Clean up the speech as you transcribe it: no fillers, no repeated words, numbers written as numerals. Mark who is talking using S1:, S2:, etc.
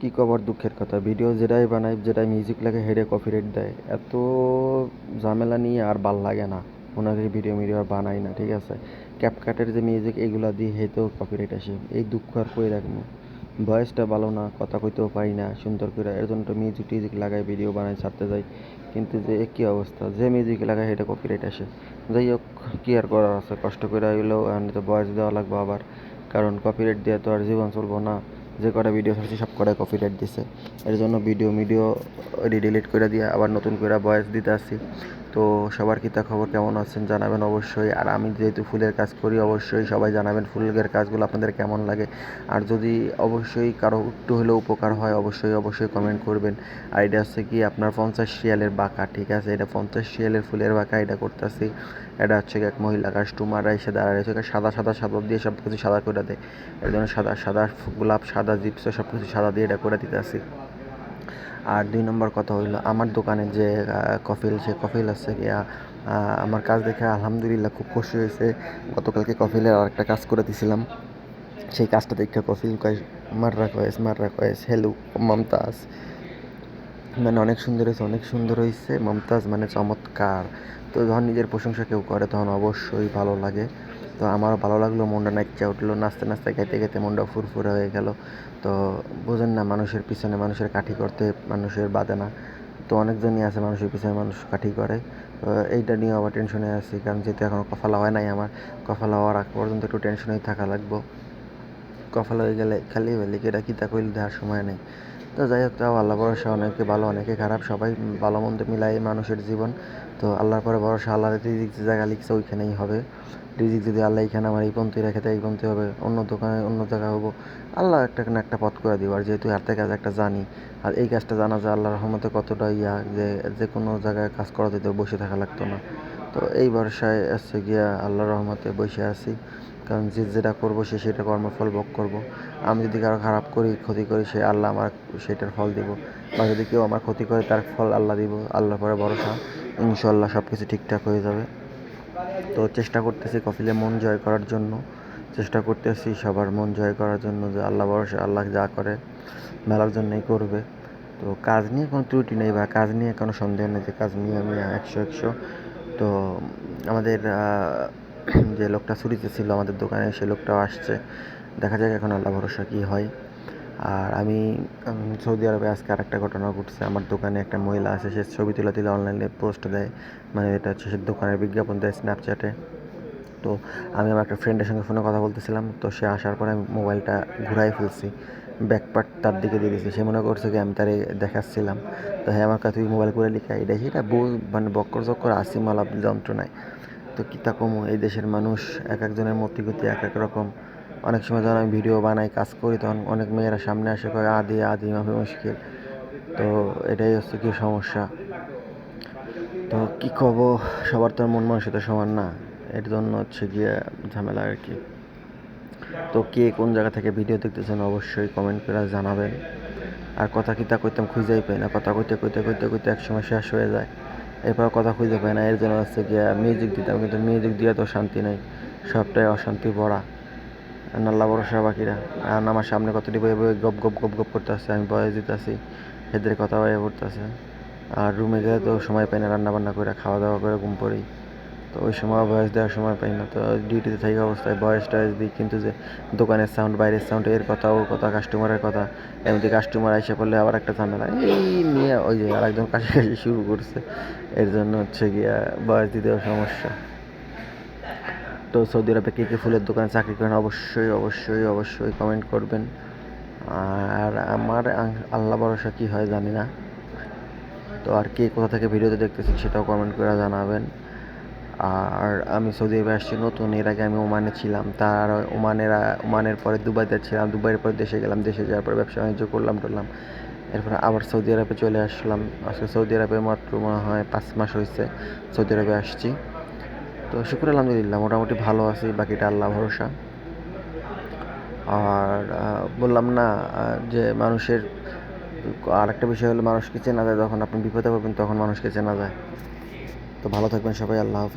S1: কী কবার দুঃখের কথা, ভিডিও যেটাই বানাই, যেটাই মিউজিক লাগে হেডে কপিরাইট দেয়। এত ঝামেলা নিয়ে আর ভাল লাগে না, মনে হয় ভিডিও মিডিও আর বানাই না। ঠিক আছে, ক্যাপকাটের যে মিউজিক এগুলা দিয়ে হেতেও কপিরাইট আসে, এই দুঃখ আর কই রাখবো। ভয়েসটা ভালো না, কথা কইতেও পারি না সুন্দর করে, এর জন্য তো মিউজিক টিউজিক লাগাই ভিডিও বানাই ছাড়তে যাই, কিন্তু যে কী অবস্থা, যে মিউজিক লাগাই হেঁটে কপিরাইট আসে। যাই হোক, কী আর করার আছে, কষ্ট করে হইলেও তো ভয়েস দেওয়া লাগবে আবার, কারণ কপিরাইট দিয়ে তো আর জীবন চলবো না। যে কটা ভিডিও ছাড়ছি সব কটাই কপিরাইট দিছে, এর জন্য ভিডিও ডিলিট করে দিয়ে আবার নতুন করে ভয়েস দিতে আসছি। তো সবার কী তা খবর, কেমন আছেন জানাবেন অবশ্যই। আর আমি যেহেতু ফুলের কাজ করি, অবশ্যই সবাই জানাবেন ফুলের কাজগুলো আপনাদের কেমন লাগে। আর যদি অবশ্যই কারো একটু হলেও উপকার হয়, অবশ্যই কমেন্ট করবেন। আর এটা হচ্ছে কি আপনার 50 রিয়ালের বাঁকা, ঠিক আছে, এটা 50 রিয়ালের ফুলের বাঁকা এটা করতেছি। এটা হচ্ছে এক মহিলা কাস্টমার এসে দাঁড়ায়, সাদা সাদা সাদা দিয়ে সব কিছু সাদা করে দেয়। এর জন্য সাদা সাদা গোলাপ, সাদা জিপস সব কিছু সাদা দিয়ে এটা করে দিতেছি। আর 2 নম্বর কথা হইলো, আমার দোকানে যে কফিল, সে কফিল আছে গিয়া আমার কাজ দেখে আলহামদুলিল্লাহ খুব খুশি হয়েছে। গতকালকে কফিলের আর একটা কাজ করে দিছিলাম, সেই কাজটা দেখে কফিল কয় মাররা কয়েস হ্যালো মমতাজ, মানে অনেক সুন্দর হয়েছে, অনেক সুন্দর হয়েছে মমতাজ, মানে চমৎকার। তো যখন নিজের প্রশংসা কেউ করে তখন অবশ্যই ভালো লাগে। তো আমারও ভালো লাগলো, মনটা নাচা উঠলো, নাচতে নাচতে গাইতে গাইতে মনটা ফুরফুরে হয়ে গেল। তো বোঝেন না, মানুষের পিছনে মানুষের কাঠি করতে মানুষের বাদে না। তো অনেকজনই আছে মানুষের পিছনে মানুষ কাঠি করে। তো এইটা নিয়ে আবার টেনশনে আছি, কারণ যেহেতু এখনও কফালা হয় নাই আমার, কফালা হওয়ার আগ পর্যন্ত একটু টেনশনেই থাকা লাগবো। কফালা হয়ে গেলে খালি বেলি এটা কী তা কইলে দেওয়ার সময় নেই। তো যাই হোক, তাও আল্লাহ ভরসা, অনেকে ভালো অনেকে খারাপ, সবাই ভালো মন্দ মিলাই মানুষের জীবন। তো আল্লাহর পরে ভরসা, আল্লাহর রিজিক যে জায়গা লিখছে ওইখানেই হবে। রিজিক যদি আল্লাহ এখানে আমার এই পন্থী রেখে দেয় এই পন্থী হবে, অন্য দোকানে অন্য জায়গা হবো, আল্লাহ একটা না একটা পথ করে দিব। আর যেহেতু হাতে কাজ একটা জানি, আর এই কাজটা জানা যায় আল্লাহর রহমতে কতটা যে যে কোনো জায়গায় কাজ করা যেত, বসে থাকা লাগতো না। তো এই ভরসায় আসছে গিয়া আল্লাহর রহমতে বসে আছি, কারণ যে যেটা করবো সে সেটা কর্মফল ভোগ করবো। আমি যদি কারো খারাপ করি, ক্ষতি করি, সে আল্লাহ আমার সেটার ফল দিব, বা যদি কেউ আমার ক্ষতি করে তার ফল আল্লাহ দিব। আল্লাহর পরে ভরসা, ইনশাল্লাহ সব কিছু ঠিকঠাক হয়ে যাবে। তো চেষ্টা করতেছি কফিলে মন জয় করার জন্য, চেষ্টা করতেছি সবার মন জয় করার জন্য, যে আল্লাহ ভরসা, আল্লাহ যা করে ভালোর জন্যই করবে। তো কাজ নিয়ে কোনো ত্রুটি নেই, বা কাজ নিয়ে কোনো সন্দেহ নেই, যে কাজ নিয়ে আমি 100 তো আমাদের যে লোকটা ছুটিতে ছিল আমাদের দোকানে, সে লোকটাও আসছে, দেখা যাক এখন আল্লাহ ভরসা কী হয়। আর আমি সৌদি আরবে আজকে আরেকটা ঘটনা ঘটছে। আমার দোকানে একটা মহিলা আছে, সে ছবি তুলে তুলে অনলাইনে পোস্ট দেয়, মানে এটা হচ্ছে সে দোকানের বিজ্ঞাপন দেয় স্ন্যাপচ্যাটে। তো আমি আমার একটা ফ্রেন্ডের সঙ্গে ফোনে কথা বলতেছিলাম, তো সে আসার পরে আমি মোবাইলটা ঘুরাই ফেলছি, ব্যাকপার্ট তার দিকে দিয়ে দিয়েছি। সে মনে করছে কি আমি তারে দেখাচ্ছিলাম। তো হ্যাঁ, আমার কাছে তুই মোবাইল করে লিখা এটা সেটা মানে বক্কর চক্কর আসি মালা যন্ত্রণায়। তো কী তা কমো, এই দেশের মানুষ এক একজনের মতিগতি এক এক রকম। অনেক সময় যখন আমি ভিডিও বানাই, কাজ করি, তখন অনেক মেয়েরা সামনে আসে কয় আদি আদি মাফি মুশকিল। তো এটাই হচ্ছে কি সমস্যা। তো কী কব, সবার তো মন মানসিকতা সমান না, এর জন্য হচ্ছে গিয়ে ঝামেলা আর কি। তো কে কোন জায়গা থেকে ভিডিও দেখতেছেন অবশ্যই কমেন্ট করে জানাবেন। আর কথা কিতা কইতাম খুঁজেই পাই না, কথা কইতে কইতে কইতে কইতে একসময় শেষ হয়ে যায়, এরপর কথা খুঁজে পাই না। এর জন্য হচ্ছে গিয়ে মিউজিক দিতাম, কিন্তু মিউজিক দিয়ে তো শান্তি নেই, সবটাই অশান্তি ভরা। আল্লাহ ভরসা বাকিরা, আর আমার সামনে কতটি বয়ে বয়ে গপ গপ গপ গপ করতে আসছে, আমি বয়স দিতেছি, এদের কথা বয়ে পড়তেছে। আর রুমে গেলে তো সময় পাই না, রান্না বান্না করে খাওয়া দাওয়া করে ঘুম পড়ি, তো ওই সময় ভয়েস দেওয়ার সময় পাই না। তো ডিউটিতে থাকা অবস্থায় ভয়েস টয়েস দিই, কিন্তু যে দোকানের সাউন্ড, বাইরের সাউন্ড, এর কথা ওর কথা, কাস্টমারের কথা, এমনকি কাস্টমার এসে পড়লে আবার একটা ঝামেলা এই নিয়ে, ওই যে আরেকজন কাশি শুরু করছে, এর জন্য হচ্ছে গিয়া ভয়েস দিতেও সমস্যা। তো সৌদি আরবে কে কে ফুলের দোকানে চাকরি করেন অবশ্যই কমেন্ট করবেন। আর আমার আল্লাহ ভরসা কী হয় জানি না। তো আর কে কোথা থেকে ভিডিওতে দেখতেছেন সেটাও কমেন্ট করে জানাবেন। আর আমি সৌদি আরবে আসছি নতুন, এর আগে আমি ওমানে ছিলাম, তার ওমানের পরে দুবাইতে ছিলাম, দুবাইয়ের পরে দেশে গেলাম, দেশে যাওয়ার পরে ব্যবসা বাণিজ্য করলাম, এরপরে আবার সৌদি আরবে চলে আসলাম। আজকে সৌদি আরবে মাত্র মনে হয় 5 মাস হয়েছে সৌদি আরবে আসছি। তো শুক্র আলহামদুলিল্লাহ মোটামুটি ভালো আছি, বাকিটা আল্লাহ ভরসা। আর বললাম না যে মানুষের আর একটা বিষয় হলো, মানুষকে চেনা যায় যখন আপনি বিপদে পড়বেন, তখন মানুষকে চেনা যায়। তো ভালো থাকবেন সবাই, আল্লাহ হাফেজ।